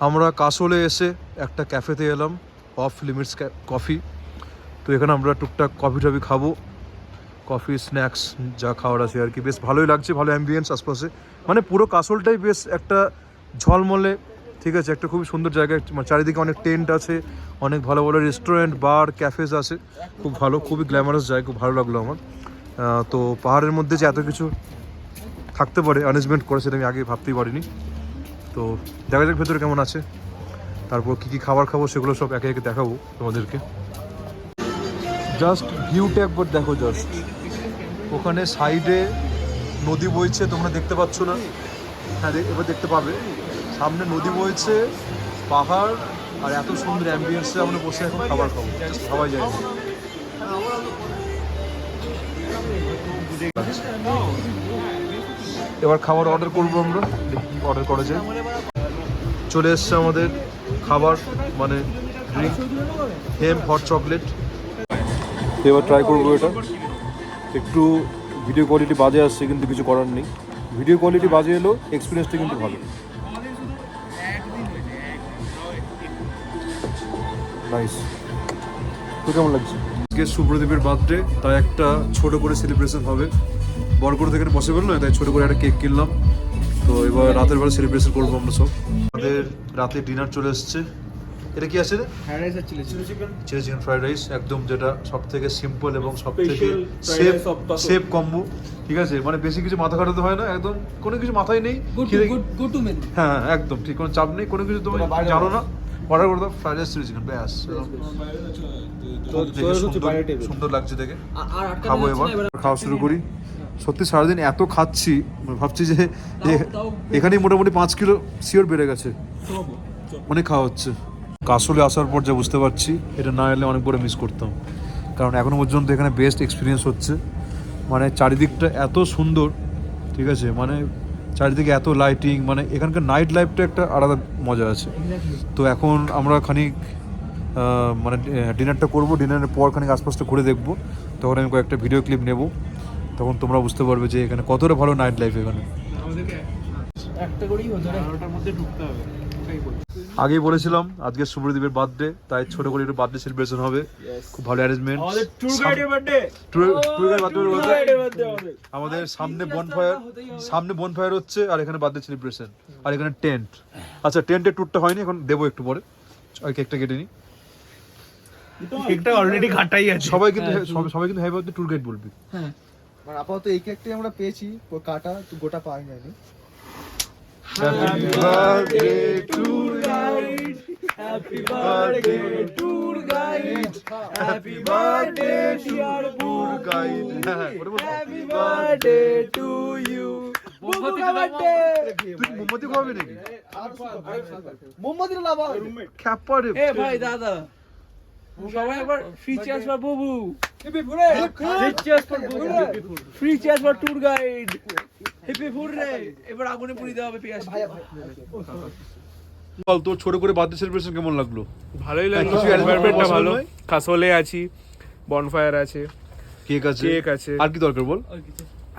আমরা কাসলে এসে একটা ক্যাফেতে এলাম, অফ লিমিটস কফি। তো এখানে আমরা টুকটাক কফি টফি খাবো, কফি স্ন্যাক্স যা খাওয়ার আছে আর কি। বেশ ভালোই লাগছে, ভালো অ্যাম্বিয়েন্স আশপাশে, মানে পুরো কাসলটাই বেশ একটা ঝলমলে, ঠিক আছে, একটা খুবই সুন্দর জায়গা। মানে চারিদিকে অনেক টেন্ট আছে, অনেক ভালো ভালো রেস্টুরেন্ট, বার, ক্যাফেজ আছে, খুব ভালো, খুবই গ্ল্যামারাস জায়গা, খুব ভালো লাগলো আমার। তো পাহাড়ের মধ্যে যে এত কিছু থাকতে পারে অ্যারেঞ্জমেন্ট করে, সেটা আমি আগে ভাবতেই পারিনি। তো দেখা যাক ভেতরে কেমন আছে, তারপর কী কী খাবার খাবো সেগুলো সব একে একে দেখাবো তোমাদেরকে। জাস্ট ভিউটা একবার দেখো, জাস্ট ওখানে সাইডে নদী বইছে, তোমরা দেখতে পাচ্ছ না? হ্যাঁ, এবার দেখতে পাবে, সামনে নদী বইছে, পাহাড়, আর এত সুন্দর অ্যাম্বিয়েন্সে আমরা বসে এখন খাবার খাবো, জাস্ট ভাবাই যায় না। এবার খাবার অর্ডার করবো আমরা, দেখি কী অর্ডার করা যায়। চলে এসছে আমাদের খাবার, মানে ড্রিঙ্ক, হেম হট চকলেট। এবার ট্রাই করবো এটা। একটু ভিডিও কোয়ালিটি বাজে আসছে, কিন্তু কিছু করার নেই, ভিডিও কোয়ালিটি বাজে এলো, এক্সপিরিয়েন্সটা কিন্তু ভালো। নাইস। তো কেমন লাগছে? আজকে সুব্রদীপের বার্থডে, তাই একটা ছোট করে সেলিব্রেশন হবে। বড় করে থেকে পসিবল নয়, তাই ছোট করে একটা কেক কিনলাম। তো এবার রাতের বেলা সেলিব্রেশন করবো আমরা সব। আমাদের রাতে ডিনার চলে এসছে। এটা কি আছে রে? ফ্রাইড রাইস আর চিলি চিকেন ফ্রাইড রাইস, একদম যেটা সব থেকে সিম্পল এবং সব থেকে সেফ কম্বো, ঠিক আছে। মানে বেশি কিছু মাথা খাটাতে হয় না, একদম কোনো কিছু মাথায় নেই। হ্যাঁ একদম ঠিক, কোনো চাপ নেই, কোনো কিছু তুমি জানো না, অর্ডার করে দাও ফ্রাইড রাইস চিলি চিকেন, ব্যাস। সুন্দর লাগছে দেখে, খাবো এবার, খাওয়া শুরু করি। সত্যি সারাদিন এত খাচ্ছি, ভাবছি যে এখানেই মোটামুটি 5 কিলো শিওর বেড়ে গেছে, অনেক খাওয়া হচ্ছে। কাসলে আসার পর যা বুঝতে পারছি, এটা না এলে অনেক বড় মিস করতাম, কারণ এখনও পর্যন্ত এখানে বেস্ট এক্সপিরিয়েন্স হচ্ছে। মানে চারিদিকটা এত সুন্দর, ঠিক আছে, মানে চারিদিকে এত লাইটিং, মানে এখানকার নাইট লাইফটা একটা আলাদা মজা আছে। তো এখন আমরা খানিক মানে ডিনারটা করবো, ডিনারের পর খানিক আশপাশটা ঘুরে দেখবো, তখন আমি কয়েকটা ভিডিও ক্লিপ নেব, তখন তোমরা বুঝতে পারবে যে এখানে কতটা ভালো নাইট লাইফ এখানে। আগেই বলেছিলাম আজকে সুব্রদীপের বার্থডে, তাই ছোট করে একটু বার্থডে সেলিব্রেশন হবে, খুব ভালো অ্যারেঞ্জমেন্ট। আমাদের সামনে বনফায়ার হচ্ছে, আর এখানে বার্থডে সেলিব্রেশন, আর এখানে টেন্ট। আচ্ছা, টেন্টের ট্যুরটা হয়নি, এখন দেবো একটু পরে। ওই কেকটা কেটে নিই, কেকটা অলরেডি কাটাই আছে। সবাই কিন্তু হ্যাপি বার্থডে ট্যুর গাইড বলবি। হ্যাঁ, মানে আপাতত এই কেকটাই আমরা পেয়েছি, কাটা গোটা পাওয়া যায়নি। Happy birthday tour guide, happy birthday tour guide, happy birthday dear tour guide, happy birthday to you. মোমবাতি খাওয়াবি নাকি? মোমবাতি লাগাও খ্যাপারে। এ ভাই দাদা, সবাই একবার three cheers for Bubu, three cheers for Bubu, three cheers for tour guide, hip hip hurray. এবার আগুনে পুড়ি দেওয়া হবে পেঁয়াজ। বল, তোর ছোট করে বার্থডে সেলিব্রেশন কেমন লাগলো? ভালোই লাগলো, এনভায়রনমেন্টটা ভালো। কাসলে আছি, বনফায়ার আছে, কেক আছে, আর কি দরকার বল?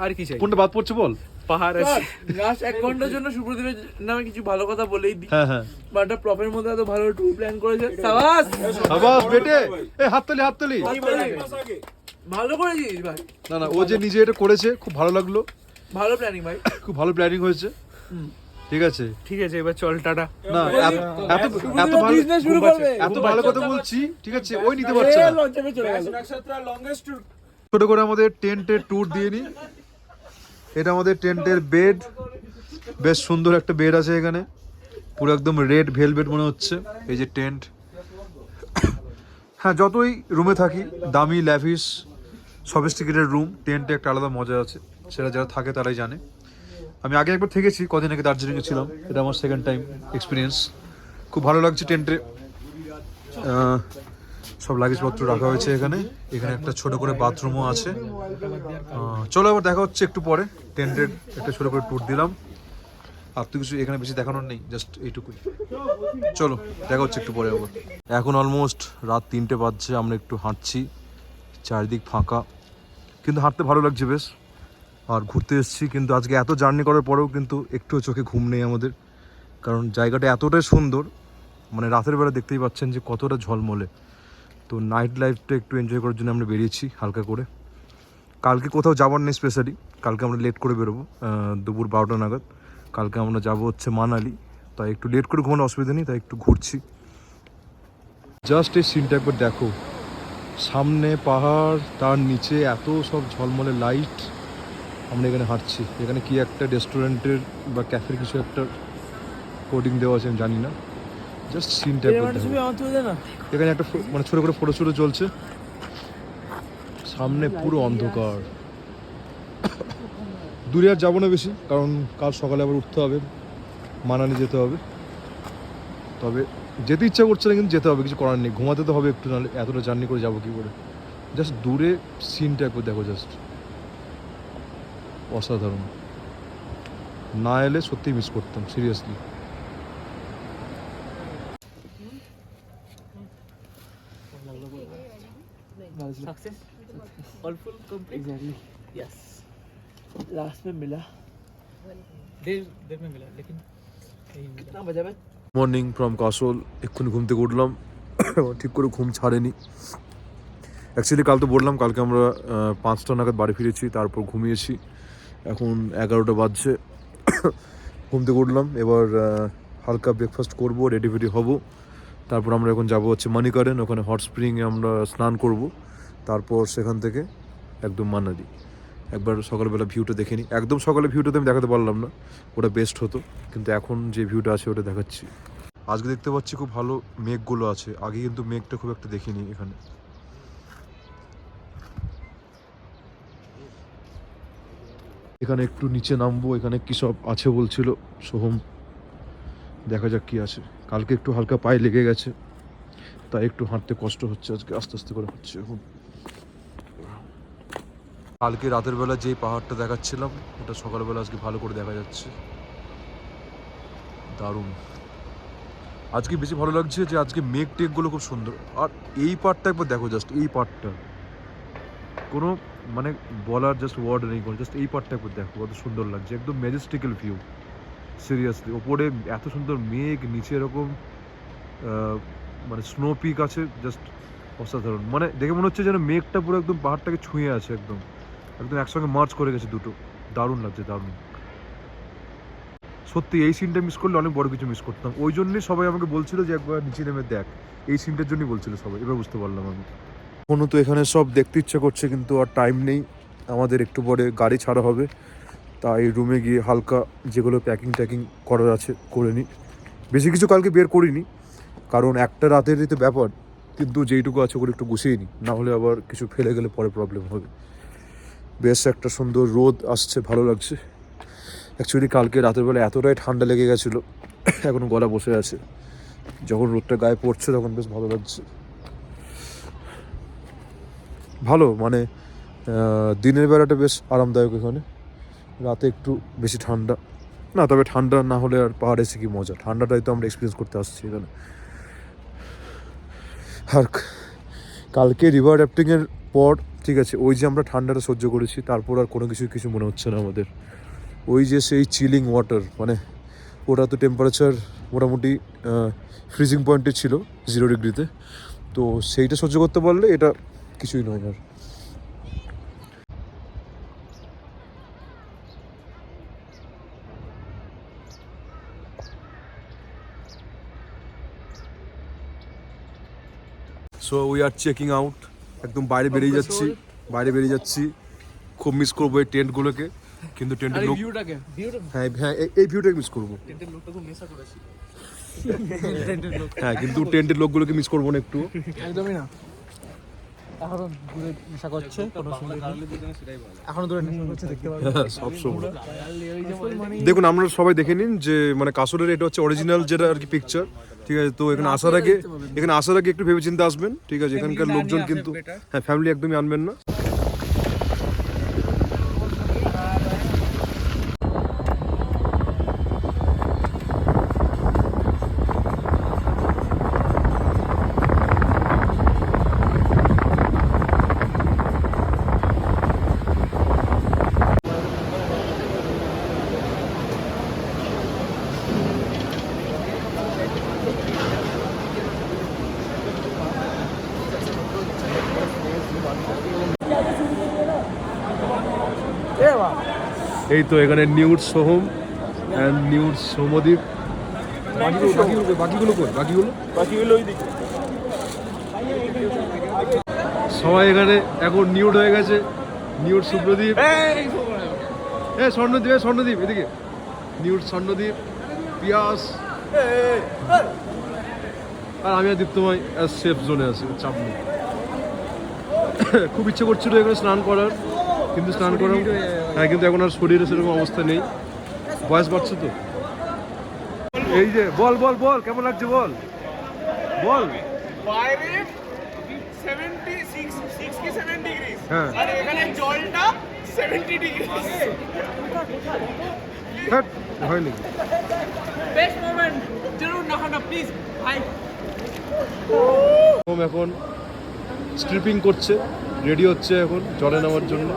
আর কি চাই? কোনটা বাদ পড়ছে বল? পাহাড় আছে। লাস্ট 1 ঘন্টার জন্য সুব্রদীপের নামে কিছু ভালো কথা বলেই দিই। হ্যাঁ, বাটা প্রফের মধ্যে এত ভালো ট্যুর প্ল্যান করেছে, সাবাস সাবাস বেটে। এই হাততালি। ভালো করেছিস ভাই। না, ও যে নিজে এটা করেছে, খুব ভালো লাগলো, ভালো প্ল্যানিং ভাই, খুব ভালো প্ল্যানিং হয়েছে। ঠিক আছে, এবার চল, টাটা। না এত ভালো বিজনেস শুরু করবে, এত ভালো কথা বলছি, ঠিক আছে, ওই নিতে পারছে না। লঞ্চে চলে গেল। ছোট করে আমাদের টেন্টের ট্যুর দিয়ে নি। এটা আমাদের টেন্টের বেড, বেশ সুন্দর একটা বেড আছে এখানে, পুরো একদম রেড ভেলভেট মনে হচ্ছে। এই যে টেন্ট, হ্যাঁ, যতই রুমে থাকি দামি ল্যাভিশ সফিস্টিকেটেড রুম, টেন্টে একটা আলাদা মজা আছে, সেটা যারা থাকে তারাই জানে। আমি আগে একবার থেকেছি, কদিন আগে দার্জিলিংয়ে ছিলাম, এটা আমার সেকেন্ড টাইম এক্সপিরিয়েন্স। খুব ভালো লাগছে টেন্টে। সব লাগেজপত্র রাখা হয়েছে এখানে একটা ছোট করে বাথরুমও আছে। চলো আবার দেখা হচ্ছে একটু পরে। টেন্টের একটা ছোট করে ট্যুর দিলাম, আর তো কিছু এখানে বেশি দেখানোর নেই, জাস্ট এইটুকুই। চলো দেখা হচ্ছে একটু পরে আবার। এখন অলমোস্ট রাত 3টে বাজছে, আমরা একটু হাঁটছি, চারিদিক ফাঁকা, কিন্তু হাঁটতে ভালো লাগছে বেশ। আর ঘুরতে এসেছি, কিন্তু আজকে এত জার্নি করার পরেও কিন্তু একটু চোখে ঘুম নেই আমাদের, কারণ জায়গাটা এতটাই সুন্দর, মানে রাতের বেলা দেখতেই পাচ্ছেন যে কতটা ঝলমলে। তো নাইট লাইফটা একটু এনজয় করার জন্য আমরা বেরিয়েছি হালকা করে। কালকে কোথাও যাবার নেই স্পেশালি, কালকে আমরা লেট করে বেরোবো দুপুর 12টা নাগাদ। কালকে আমরা যাব হচ্ছে মানালি, তাই একটু লেট করে ঘুমানোর অসুবিধা নেই, তাই একটু ঘুরছি। জাস্ট এই সিনটা একবার দেখো, সামনে পাহাড়, তার নিচে এত সব ঝলমলে লাইট। আমরা এখানে হাঁটছি, এখানে কি একটা রেস্টুরেন্টের বা ক্যাফের কিছু একটা কোডিং দেওয়া আছে আমি জানি না। জাস্ট সিনটা একবার দেখো, এখানে একটা মানে ছোটো করে ফটো চলছে, সামনে পুরো অন্ধকার। দূরে আর যাবো না বেশি, কারণ কাল সকালে আবার উঠতে হবে, মানালি যেতে হবে। তবে যেতে ইচ্ছা করছে না, কিন্তু যেতে হবে, কিছু করার নেই, ঘুমাতে তো হবে একটু, নাহলে এতটা জার্নি করে যাবো কী করে। জাস্ট দূরে সিনটা একবার দেখো, জাস্ট অসাধারণ। না এলে সত্যিই মিস করতাম, seriously. Success all full complete exactly yes last में मिला देर में मिला लेकिन कितना बजा भाई মর্নিং ফ্রম কাসল। এক্ষুনি ঘুম থেকে উঠলাম, ঠিক করে ঘুম ছাড়েনি। অ্যাকচুয়ালি কাল তো বললাম, কালকে আমরা 5টা নাগাদ বাড়ি ফিরেছি, তারপর ঘুমিয়েছি। এখন 11টা বাজছে, ঘুম থেকে উঠলাম। এবার হালকা ব্রেকফাস্ট করবো, রেডি ফেডি হবো। তারপর আমরা এখন যাবো হচ্ছে মানিকারেন, ওখানে হট স্প্রিংয়ে আমরা স্নান করব। তারপর সেখান থেকে একদম মানালি। একবার সকালবেলা ভিউটা দেখে নিই। একদম সকালে ভিউটা তো আমি দেখাতে পারলাম না, ওটা বেস্ট হতো, কিন্তু এখন যে ভিউটা আছে ওটা দেখাচ্ছি। আজকে দেখতে পাচ্ছি খুব ভালো মেঘগুলো আছে, আগে কিন্তু মেঘটা খুব একটা দেখিনি এখানে। এখানে একটু নিচে নামবো, এখানে কি সব আছে বলছিল সোহম, দেখা যাক কি আছে। কালকে একটু হালকা পায়ে লেগে গেছে, তাই একটু হাঁটতে কষ্ট হচ্ছে, আজকে আস্তে আস্তে করে হচ্ছে এখন। কালকে রাতের বেলা যেই পাহাড়টা দেখাচ্ছিলাম, ওটা সকালবেলা আজকে ভালো করে দেখা যাচ্ছে, দারুণ। আজকে বেশি ভালো লাগছে যে আজকে মেঘ টেঘগুলো খুব সুন্দর। আর এই পার্টটা একবার দেখো, জাস্ট এই পার্টটা, কোনো মানে বলার জাস্ট ওয়ার্ড নেই কোনো, জাস্ট এই পার্টটা একবার দেখো কত সুন্দর লাগছে, একদম ম্যাজেস্টিক্যাল ভিউ। সিরিয়াসলি, ওপরে এত সুন্দর মেঘ, নিচে এরকম মানে স্নো পিক আছে, জাস্ট অসাধারণ। মানে দেখে মনে হচ্ছে যেন মেঘটা পুরো একদম পাহাড়টাকে ছুঁয়ে আছে, একদম একদম একসঙ্গে মার্চ করে গেছে দুটো। দারুণ লাগছে, দারুণ। সত্যি এই সিনটা মিস করলে অনেক বড় কিছু মিস করতাম। ওই জন্যই সবাই আমাকে বলছিল যে একবার নিচে নেমে দেখ, এই সিনটার জন্যই বলছিল সবাই। এবার বুঝতে পারলাম আমি। এখনও তো এখানে সব দেখতে ইচ্ছে করছে, কিন্তু আর টাইম নেই আমাদের। একটু পরে গাড়ি ছাড়া হবে, তাই রুমে গিয়ে হালকা যেগুলো প্যাকিং ট্যাকিং করার আছে করে নিই। বেশি কিছু কালকে বের করিনি, কারণ একটা রাতেরই তো ব্যাপার, কিন্তু যেইটুকু আছে ওগুলো একটু গুছিয়ে নিই, না হলে আবার কিছু ফেলে গেলে পরে প্রবলেম হবে। বেশ একটা সুন্দর রোদ আসছে, ভালো লাগছে। অ্যাকচুয়ালি কালকে রাতের বেলা এতটাই ঠান্ডা লেগে গেছিলো, এখনও গলা বসে আছে। যখন রোদটা গায়ে পড়ছে তখন বেশ ভালো লাগছে। ভালো মানে দিনের বেলাটা বেশ আরামদায়ক এখানে, রাতে একটু বেশি ঠান্ডা না। তবে ঠান্ডা না হলে আর পাহাড়ে এসে কি মজা, ঠান্ডাটাই তো আমরা এক্সপিরিয়েন্স করতে আসছি এখানে। আর কালকে রিভার র্যাফটিংয়ের পর ঠিক আছে, ওই যে আমরা ঠান্ডাটা সহ্য করেছি, তারপর আর কোনো কিছু মনে হচ্ছে না আমাদের। ওই যে সেই চিলিং ওয়াটার, মানে ওটা তো টেম্পারেচার মোটামুটি ফ্রিজিং পয়েন্টে ছিল 0 ডিগ্রিতে, তো সেইটা সহ্য করতে পারলে এটা কিছুই নয় আর। So we are checking out, একদম বাইরে বেরিয়ে যাচ্ছি। খুব মিস করবো এই টেন্টগুলোকে, কিন্তু টেন্টের লোক, হ্যাঁ হ্যাঁ এই ভিউটাকে মিস করবো। হ্যাঁ, কিন্তু টেন্টের লোকগুলোকে মিস করবো না একটু, একদমই না। এখনো দূরে নেশা করছে, কোনো এখনো দূরে নেশা করছে, দেখতে পাবেন সবসময়। দেখুন, আমরা সবাই দেখে নিন যে মানে কাসলের এটা হচ্ছে অরিজিনাল যেটা আর কি পিকচার, ঠিক আছে। তো এখানে আসার আগে একটু ভেবেচিন্তে আসবেন, ঠিক আছে। এখানকার লোকজন কিন্তু, হ্যাঁ, ফ্যামিলি একদমই আনবেন না। এই তো এখানে nude Soham and nude Soumodip. বাকিগুলো সবাই এখানে এখন নিউড হয়ে গেছে। নিউড সুপ্রদীপ, স্বর্ণদীপ এদিকে, নিউড স্বর্ণদীপ, পিয়াস, আর আমি আর দীপ্তময় সেফ জোনে আছি, চাপ নেই। খুব ইচ্ছে করছিল এখানে স্নান করার, কিন্তু স্নান করার হ্যাঁ, কিন্তু এখন আর শরীরে সেরকম অবস্থা নেই, বয়স বাড়ছে তো। এই যে বল কেমন লাগছে বল। বাইরে 67 ডিগ্রি হ্যাঁ, আর এখানে জলটা 70 ডিগ্রি। হয় নাকি? বেস্ট মোমেন্ট জরুর না প্লিজ ভাই। সোহম এখন স্ট্রিপিং করছে, রেডি হচ্ছে এখন জলে নামার জন্য।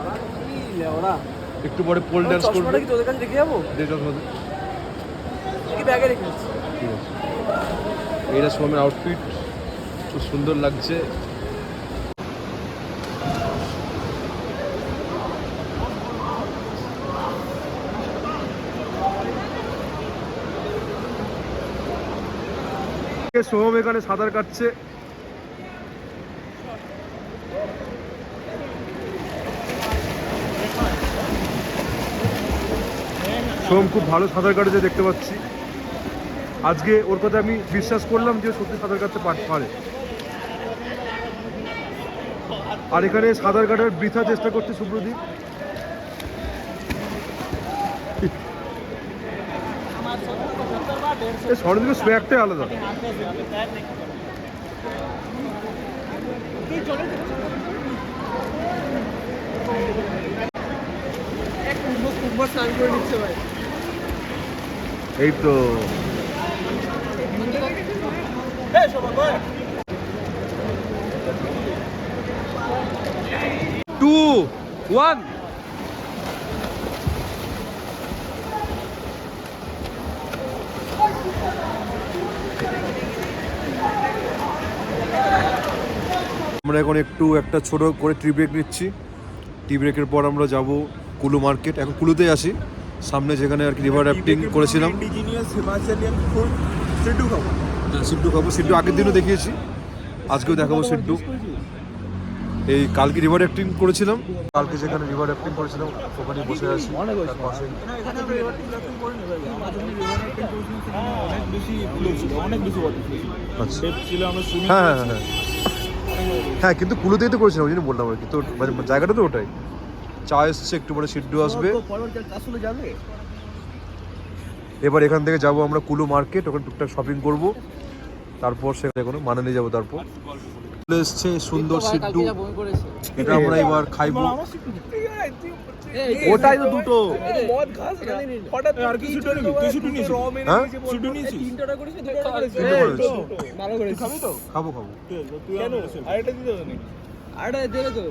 একটু পরে পোল ডান্স করবে। কি তোদের কাছে রেখে যাবো? দেড়টার মধ্যে কি ব্যাগে রেখে যাচ্ছি? ঠিক আছে। এইটা সোহমের আউটফিট, খুব সুন্দর লাগছে। সোহম এখানে সাঁতার কাটছে। সোহম খুব ভালো সাঁতার কাটছে দেখতে পাচ্ছি। আজকে ওর কথা আমি বিশ্বাস করলাম যে সত্যি সাঁতার কাটতে পারে। আর এখানে সাঁতার কাটার বৃথা চেষ্টা করছে সুপ্রদীপ। স্বর্ণদীপের সোয়াগটাই আলাদা। স্নান করে নিচ্ছে ভাই। এই তো 2, 1 আমরা এখন একটা ছোট করে টি ব্রেক নিচ্ছি। টি ব্রেকের পর আমরা যাব কুলু মার্কেট। এখন কুলুতেই আসি, সামনে যেখানে আর কি রিভার রাফটিং করেছিলাম। সিড্ডু খাবো। সিড্ডু আগের দিনও দেখিয়েছি, আজকেও দেখাবো সিড্ডু। এই কালকে রিভার রাফটিং করেছিলাম, কালকে যেখানে রিভার রাফটিং করেছিলাম ওখানে বসে আছি। হ্যাঁ, হ্যাঁ, কিন্তু কুলুতেই তো করেছিলাম, ওই জন্য বললাম আর কি। তো জায়গাটা তো ওটাই। চা এসছে, একটু পরে সিড্ডু আসবে। এবার এখান থেকে যাবো আমরা কুলু মার্কেট, ওখানে টুকটাক শপিং করবো, তারপর সেখানে কোনো মানালি যাবো। তারপর এসছে সুন্দর সিড্ডু, এটা আমরা এবার খাইবো। ওটাই তো দুটো। মদ খাস না হঠাৎ আর কি শুটু নিবি? তুই শুটু নিছিস? হ্যাঁ, শুটু নিছিস? 3টা করিস না 2টা করিস? ভালো করিস। খাবি তো? খাবো। কেন? আরেকটা দিতে হবে নাকি? আরেকটা দেবে তো।